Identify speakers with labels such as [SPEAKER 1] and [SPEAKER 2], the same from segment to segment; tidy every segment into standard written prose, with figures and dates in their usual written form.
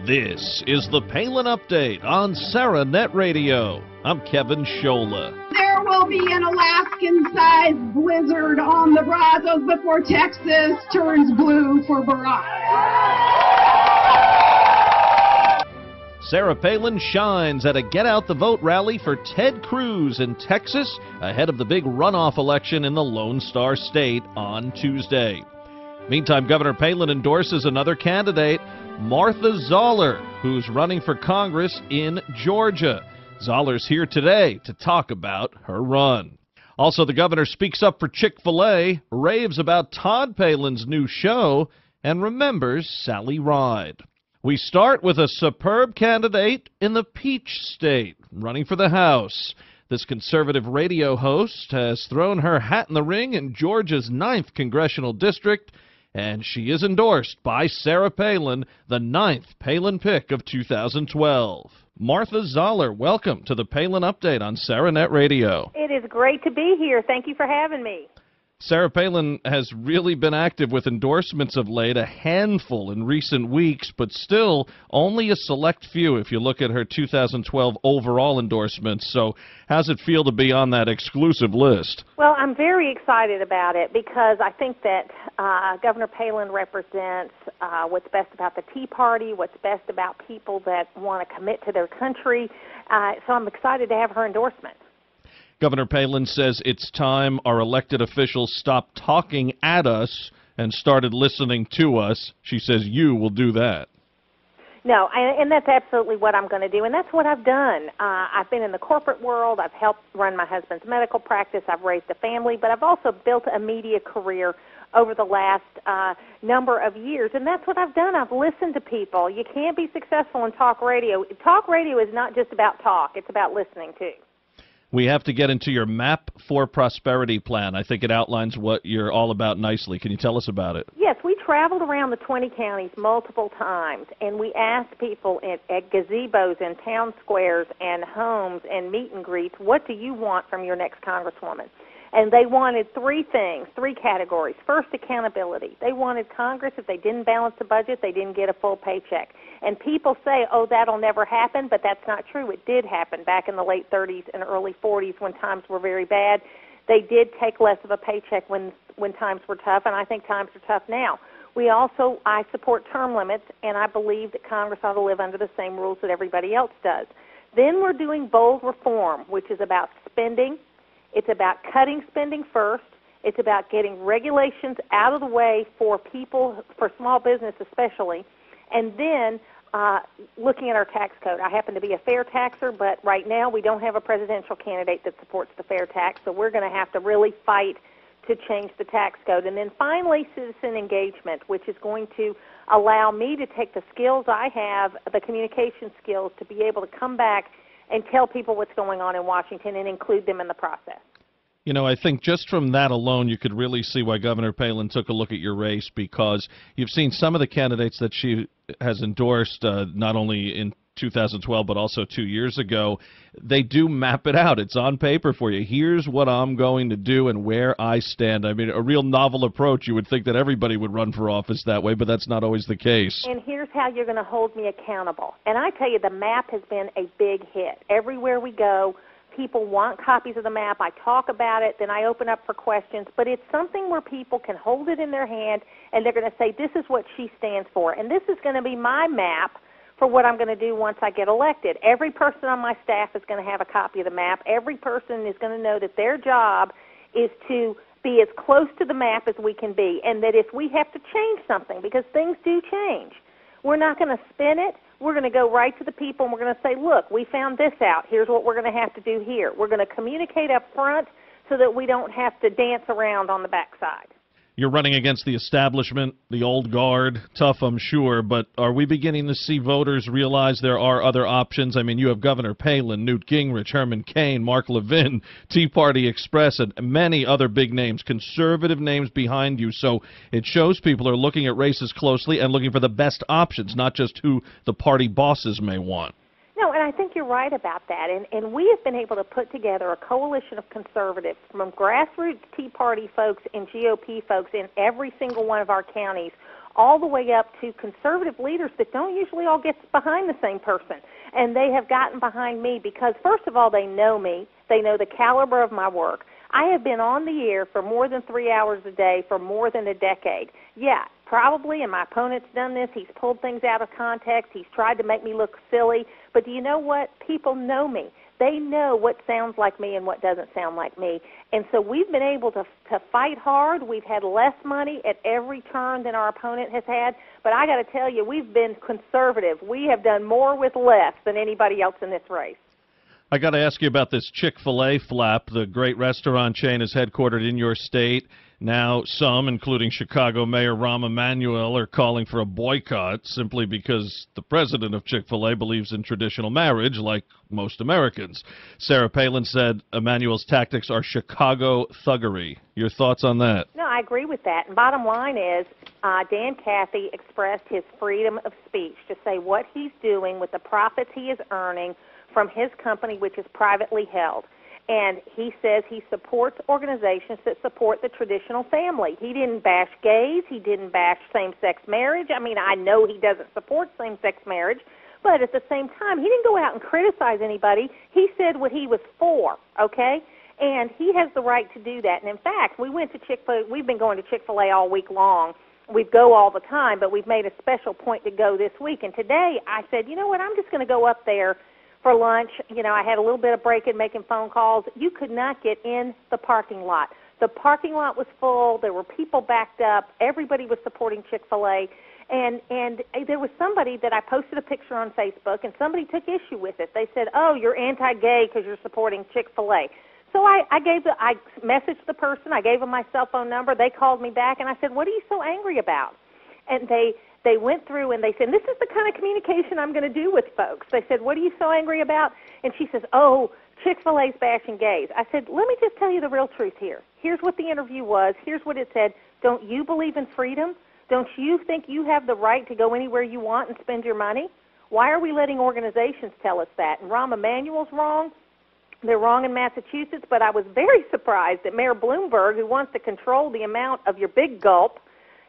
[SPEAKER 1] This is the Palin Update on SarahNet Radio. I'm Kevin Scholla.
[SPEAKER 2] There will be an Alaskan-sized blizzard on the Brazos before Texas turns blue for Barack.
[SPEAKER 1] Sarah Palin shines at a Get Out the Vote rally for Ted Cruz in Texas ahead of the big runoff election in the Lone Star State on Tuesday. Meantime, Governor Palin endorses another candidate, Martha Zoller, who's running for Congress in Georgia. Zoller's here today to talk about her run. Also, the governor speaks up for Chick-fil-A, raves about Todd Palin's new show, and remembers Sally Ride. We start with a superb candidate in the Peach State, running for the House. This conservative radio host has thrown her hat in the ring in Georgia's 9th congressional district, and she is endorsed by Sarah Palin, the 9th Palin pick of 2012. Martha Zoller, welcome to the Palin Update on SarahNet Radio.
[SPEAKER 3] It is great to be here. Thank you for having me.
[SPEAKER 1] Sarah Palin has really been active with endorsements of late, a handful in recent weeks, but still only a select few if you look at her 2012 overall endorsements. So how's it feel to be on that exclusive list?
[SPEAKER 3] Well, I'm very excited about it because I think that Governor Palin represents what's best about the Tea Party, what's best about people that want to commit to their country. So I'm excited to have her endorsement.
[SPEAKER 1] Governor Palin says it's time our elected officials stopped talking at us and started listening to us. She says you will do that.
[SPEAKER 3] No, and that's absolutely what I'm going to do, and that's what I've done. I've been in the corporate world. I've helped run my husband's medical practice. I've raised a family, but I've also built a media career over the last number of years, and that's what I've done. I've listened to people. You can't be successful in talk radio. Talk radio is not just about talk. It's about listening, too.
[SPEAKER 1] We have to get into your Map for Prosperity plan. I think it outlines what you're all about nicely. Can you tell us about it?
[SPEAKER 3] Yes, we traveled around the 20 counties multiple times, and we asked people at gazebos and town squares and homes and meet and greets, what do you want from your next congresswoman? And they wanted three things, three categories. First, accountability. They wanted Congress, if they didn't balance the budget, they didn't get a full paycheck. And people say, oh, that'll never happen, but that's not true. It did happen back in the late 30s and early 40s when times were very bad. They did take less of a paycheck when times were tough, and I think times are tough now. I support term limits, and I believe that Congress ought to live under the same rules that everybody else does. Then we're doing bold reform, which is about spending. It's about cutting spending first. It's about getting regulations out of the way for people, for small business especially, and then looking at our tax code. I happen to be a fair taxer, but right now we don't have a presidential candidate that supports the fair tax, so we're going to have to really fight to change the tax code. And then finally, citizen engagement, which is going to allow me to take the skills I have, the communication skills, to be able to come back and tell people what's going on in Washington and include them in the process.
[SPEAKER 1] You know, I think just from that alone, you could really see why Governor Palin took a look at your race, because you've seen some of the candidates that she has endorsed, not only in 2012, but also 2 years ago. They do map it out. It's on paper for you. Here's what I'm going to do and where I stand. I mean, a real novel approach. You would think that everybody would run for office that way, but that's not always the case.
[SPEAKER 3] And here's how you're going to hold me accountable. And I tell you, the map has been a big hit. Everywhere we go, people want copies of the map. I talk about it, then I open up for questions. But it's something where people can hold it in their hand, and they're going to say, this is what she stands for. And this is going to be my map for what I'm going to do once I get elected. Every person on my staff is going to have a copy of the map. Every person is going to know that their job is to be as close to the map as we can be, and that if we have to change something, because things do change, we're not going to spin it. We're going to go right to the people, and we're going to say, look, we found this out. Here's what we're going to have to do here. We're going to communicate up front so that we don't have to dance around on the backside.
[SPEAKER 1] You're running against the establishment, the old guard. Tough, I'm sure, but are we beginning to see voters realize there are other options? I mean, you have Governor Palin, Newt Gingrich, Herman Cain, Mark Levin, Tea Party Express, and many other big names, conservative names behind you. So it shows people are looking at races closely and looking for the best options, not just who the party bosses may want.
[SPEAKER 3] No, and I think you're right about that. And we have been able to put together a coalition of conservatives from grassroots Tea Party folks and GOP folks in every single one of our counties all the way up to conservative leaders that don't usually all get behind the same person. And they have gotten behind me because, first of all, they know me. They know the caliber of my work. I have been on the air for more than 3 hours a day for more than a decade. Yeah, probably, and my opponent's done this. He's pulled things out of context. He's tried to make me look silly. But do you know what? People know me. They know what sounds like me and what doesn't sound like me. And so we've been able to fight hard. We've had less money at every turn than our opponent has had. But I got to tell you, we've been conservative. We have done more with less than anybody else in this race.
[SPEAKER 1] I got to ask you about this Chick-fil-A flap. The great restaurant chain is headquartered in your state. Now some, including Chicago Mayor Rahm Emanuel, are calling for a boycott simply because the president of Chick-fil-A believes in traditional marriage, like most Americans. Sarah Palin said Emanuel's tactics are Chicago thuggery. Your thoughts on that?
[SPEAKER 3] No, I agree with that. And bottom line is Dan Cathy expressed his freedom of speech to say what he's doing with the profits he is earning from his company, which is privately held. And he says he supports organizations that support the traditional family. He didn't bash gays. He didn't bash same-sex marriage. I mean, I know he doesn't support same-sex marriage, but at the same time, he didn't go out and criticize anybody. He said what he was for, okay? And he has the right to do that. And in fact, we went to Chick-fil-A. We've been going to Chick-fil-A all week long. We go all the time, but we've made a special point to go this week. And today I said, you know what, I'm just going to go up there for lunch. You know, I had a little bit of break-in making phone calls. You could not get in the parking lot. The parking lot was full. There were people backed up. Everybody was supporting Chick-fil-A. And there was somebody that I posted a picture on Facebook, and somebody took issue with it. They said, oh, you're anti-gay because you're supporting Chick-fil-A. So I messaged the person. I gave them my cell phone number. They called me back, and I said, what are you so angry about? And they went through and they said, this is the kind of communication I'm going to do with folks. They said, what are you so angry about? And she says, oh, Chick-fil-A's bashing gays. I said, let me just tell you the real truth here. Here's what the interview was. Here's what it said. Don't you believe in freedom? Don't you think you have the right to go anywhere you want and spend your money? Why are we letting organizations tell us that? And Rahm Emanuel's wrong. They're wrong in Massachusetts, but I was very surprised that Mayor Bloomberg, who wants to control the amount of your big gulp,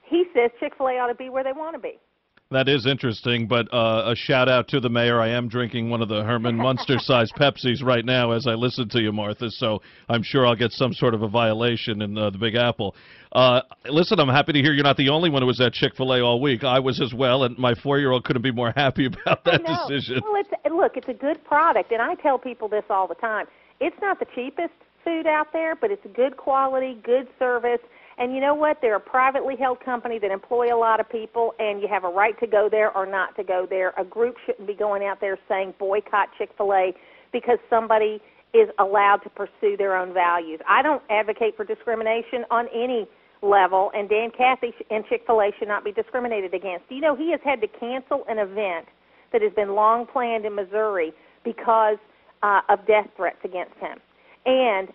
[SPEAKER 3] he says Chick-fil-A ought to be where they want to be.
[SPEAKER 1] That is interesting, but a shout-out to the mayor. I am drinking one of the Herman Munster-sized Pepsis right now as I listen to you, Martha, so I'm sure I'll get some sort of a violation in the Big Apple. Listen, I'm happy to hear you're not the only one who was at Chick-fil-A all week. I was as well, and my 4-year-old couldn't be more happy about that decision.
[SPEAKER 3] Well, look, it's a good product, and I tell people this all the time. It's not the cheapest food out there, but it's good quality, good service. And you know what? They're a privately held company that employ a lot of people, and you have a right to go there or not to go there. A group shouldn't be going out there saying boycott Chick-fil-A because somebody is allowed to pursue their own values. I don't advocate for discrimination on any level, and Dan Cathy and Chick-fil-A should not be discriminated against. You know, he has had to cancel an event that has been long planned in Missouri because of death threats against him. And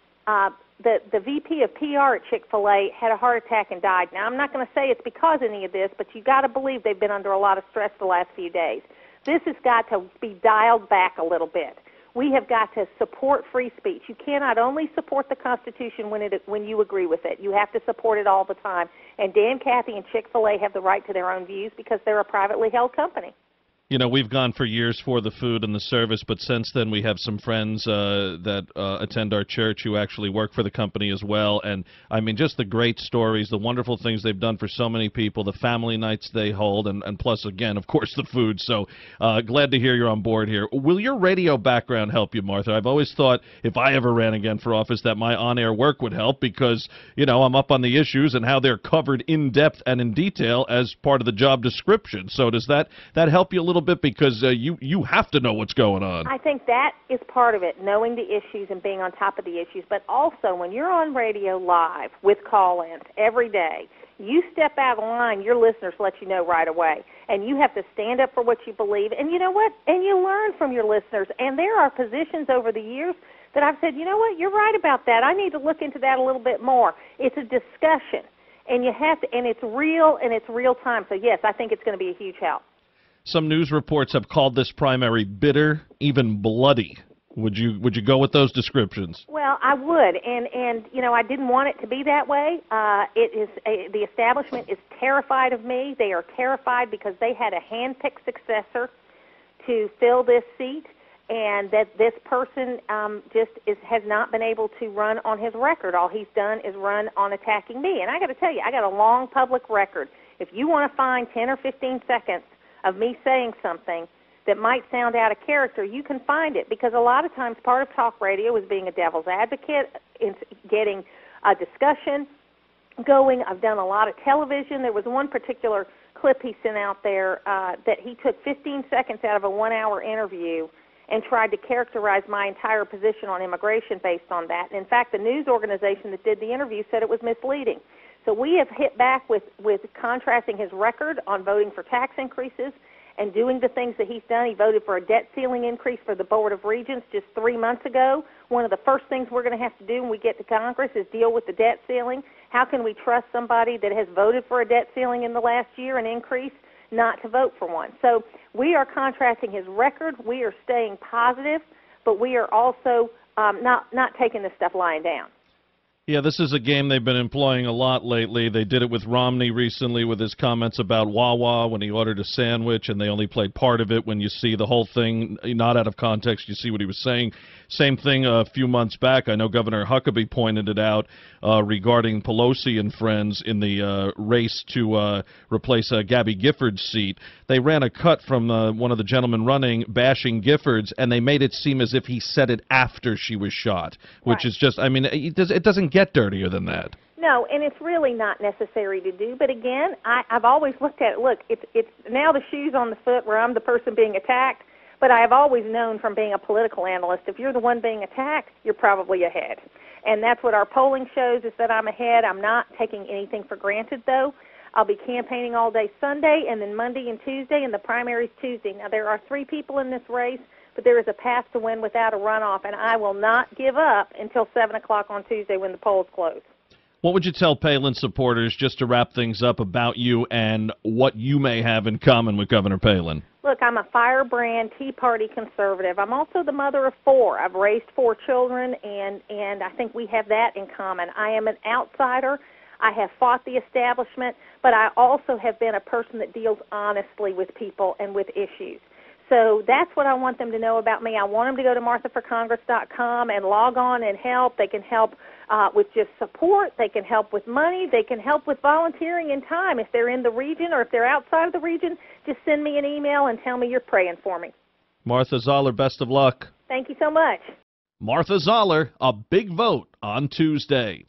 [SPEAKER 3] the VP of PR at Chick-fil-A had a heart attack and died. Now, I'm not going to say it's because of any of this, but you've got to believe they've been under a lot of stress the last few days. This has got to be dialed back a little bit. We have got to support free speech. You cannot only support the Constitution when you agree with it. You have to support it all the time. And Dan Cathy and Chick-fil-A have the right to their own views because they're a privately held company.
[SPEAKER 1] You know, we've gone for years for the food and the service, but since then we have some friends that attend our church who actually work for the company as well. And, I mean, just the great stories, the wonderful things they've done for so many people, the family nights they hold, and plus, again, of course, the food. So glad to hear you're on board here. Will your radio background help you, Martha? I've always thought if I ever ran again for office that my on-air work would help because, you know, I'm up on the issues and how they're covered in depth and in detail as part of the job description. So does that help you a little bit because you have to know what's going on?
[SPEAKER 3] I think that is part of it, knowing the issues and being on top of the issues. But also, when you're on radio live with call-ins every day, you step out of line, your listeners let you know right away. And you have to stand up for what you believe. And you know what? And you learn from your listeners. And there are positions over the years that I've said, you know what? You're right about that. I need to look into that a little bit more. It's a discussion. And you have to, and it's real, and it's real time. So, yes, I think it's going to be a huge help.
[SPEAKER 1] Some news reports have called this primary bitter, even bloody. Would you go with those descriptions?
[SPEAKER 3] Well, I would, and you know, I didn't want it to be that way. The establishment is terrified of me. They are terrified because they had a hand-picked successor to fill this seat, and that this person has not been able to run on his record. All he's done is run on attacking me. And I got to tell you, I got a long public record. If you want to find 10 or 15 seconds of me saying something that might sound out of character, you can find it, because a lot of times part of talk radio is being a devil's advocate, in getting a discussion going. I've done a lot of television. There was one particular clip he sent out there that he took 15 seconds out of a 1-hour interview and tried to characterize my entire position on immigration based on that. And in fact, the news organization that did the interview said it was misleading. So we have hit back with contrasting his record on voting for tax increases and doing the things that he's done. He voted for a debt ceiling increase for the Board of Regents just 3 months ago. One of the first things we're going to have to do when we get to Congress is deal with the debt ceiling. How can we trust somebody that has voted for a debt ceiling in the last year, an increase, not to vote for one? So we are contrasting his record. We are staying positive, but we are also not taking this stuff lying down.
[SPEAKER 1] Yeah, this is a game they've been employing a lot lately. They did it with Romney recently with his comments about Wawa when he ordered a sandwich, and they only played part of it. When you see the whole thing not out of context, you see what he was saying. Same thing a few months back. I know Governor Huckabee pointed it out regarding Pelosi and friends in the race to replace Gabby Gifford's seat. They ran a cut from one of the gentlemen running bashing Giffords, and they made it seem as if he said it after she was shot, which is just, I mean, it doesn't get dirtier than that.
[SPEAKER 3] No, and it's really not necessary to do. But again, I've always looked at it. Look, it's now the shoe's on the foot where I'm the person being attacked. But I have always known from being a political analyst, if you're the one being attacked, you're probably ahead. And that's what our polling shows, is that I'm ahead. I'm not taking anything for granted, though. I'll be campaigning all day Sunday, and then Monday and Tuesday, and the primary's Tuesday. Now, there are 3 people in this race, but there is a path to win without a runoff, and I will not give up until 7 o'clock on Tuesday when the polls close.
[SPEAKER 1] What would you tell Palin supporters, just to wrap things up, about you and what you may have in common with Governor Palin?
[SPEAKER 3] Look, I'm a firebrand Tea Party conservative. I'm also the mother of 4. I've raised 4 children, and I think we have that in common. I am an outsider. I have fought the establishment, but I also have been a person that deals honestly with people and with issues. So that's what I want them to know about me. I want them to go to MarthaForCongress.com and log on and help. They can help with just support. They can help with money. They can help with volunteering and time. If they're in the region or if they're outside of the region, just send me an email and tell me you're praying for me.
[SPEAKER 1] Martha Zoller, best of luck.
[SPEAKER 3] Thank you so much.
[SPEAKER 1] Martha Zoller, a big vote on Tuesday.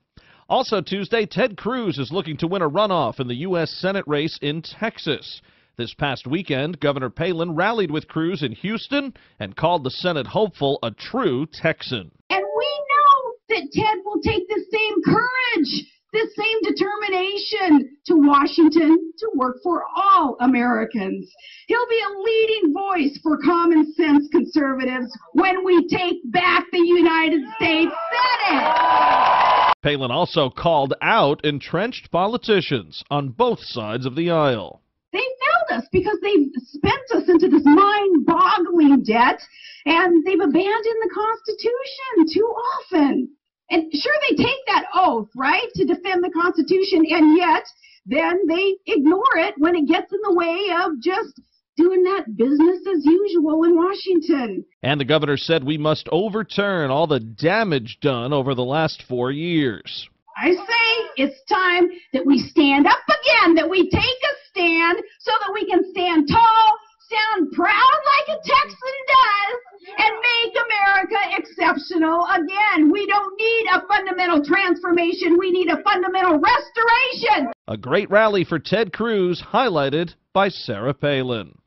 [SPEAKER 1] Also Tuesday, Ted Cruz is looking to win a runoff in the U.S. Senate race in Texas. This past weekend, Governor Palin rallied with Cruz in Houston and called the Senate hopeful a true Texan.
[SPEAKER 2] And we know that Ted will take the same courage, the same determination to Washington to work for all Americans. He'll be a leading voice for common sense conservatives when we take back the United States Senate.
[SPEAKER 1] Palin also called out entrenched politicians on both sides of the aisle.
[SPEAKER 2] They failed us because they've spent us into this mind-boggling debt, and they've abandoned the Constitution too often. And sure, they take that oath, right, to defend the Constitution, and yet then they ignore it when it gets in the way of just doing that business as usual in Washington.
[SPEAKER 1] And the governor said we must overturn all the damage done over the last 4 years.
[SPEAKER 2] I say it's time that we stand up again, that we take a stand so that we can stand tall, sound proud like a Texan does, and make America exceptional again. We don't need a fundamental transformation. We need a fundamental restoration.
[SPEAKER 1] A great rally for Ted Cruz, highlighted by Sarah Palin.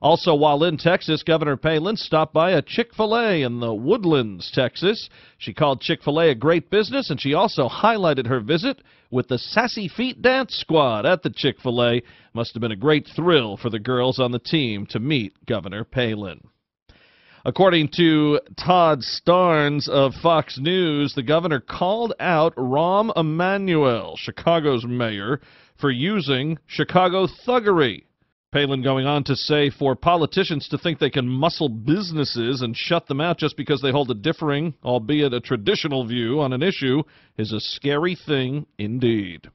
[SPEAKER 1] Also, while in Texas, Governor Palin stopped by a Chick-fil-A in the Woodlands, Texas. She called Chick-fil-A a great business, and she also highlighted her visit with the Sassy Feet Dance Squad at the Chick-fil-A. Must have been a great thrill for the girls on the team to meet Governor Palin. According to Todd Starnes of Fox News, the governor called out Rahm Emanuel, Chicago's mayor, for using Chicago thuggery. Palin going on to say, for politicians to think they can muscle businesses and shut them out just because they hold a differing, albeit a traditional view on an issue is a scary thing indeed.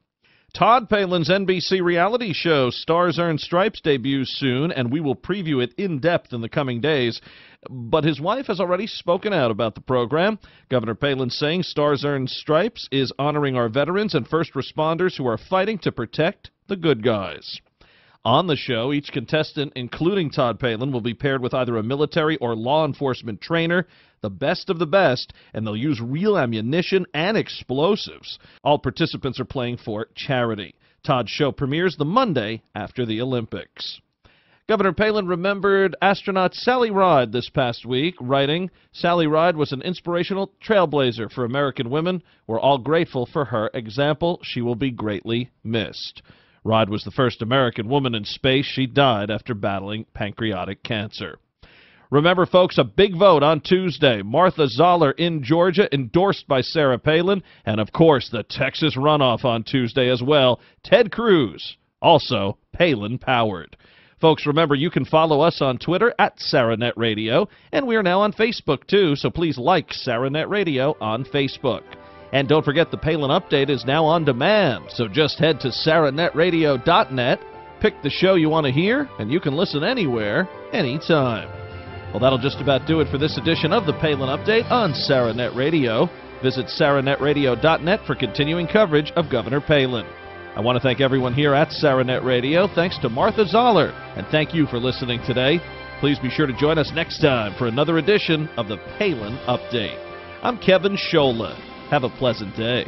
[SPEAKER 1] Todd Palin's NBC reality show Stars Earn Stripes debuts soon, and we will preview it in depth in the coming days. But his wife has already spoken out about the program. Governor Palin saying Stars Earn Stripes is honoring our veterans and first responders who are fighting to protect the good guys. On the show, each contestant, including Todd Palin, will be paired with either a military or law enforcement trainer, the best of the best, and they'll use real ammunition and explosives. All participants are playing for charity. Todd's show premieres the Monday after the Olympics. Governor Palin remembered astronaut Sally Ride this past week, writing, "Sally Ride was an inspirational trailblazer for American women. We're all grateful for her example. She will be greatly missed." Ride was the first American woman in space. She died after battling pancreatic cancer. Remember, folks, a big vote on Tuesday. Martha Zoller in Georgia, endorsed by Sarah Palin. And, of course, the Texas runoff on Tuesday as well. Ted Cruz, also Palin-powered. Folks, remember, you can follow us on Twitter at SarahNet Radio. And we are now on Facebook, too, so please like SarahNet Radio on Facebook. And don't forget, the Palin Update is now on demand, so just head to SarahNetRadio.net, pick the show you want to hear, and you can listen anywhere, anytime. Well, that'll just about do it for this edition of the Palin Update on SarahNet Radio. Visit SarahNetRadio.net for continuing coverage of Governor Palin. I want to thank everyone here at SarahNet Radio. Thanks to Martha Zoller, and thank you for listening today. Please be sure to join us next time for another edition of the Palin Update. I'm Kevin Scholla. Have a pleasant day.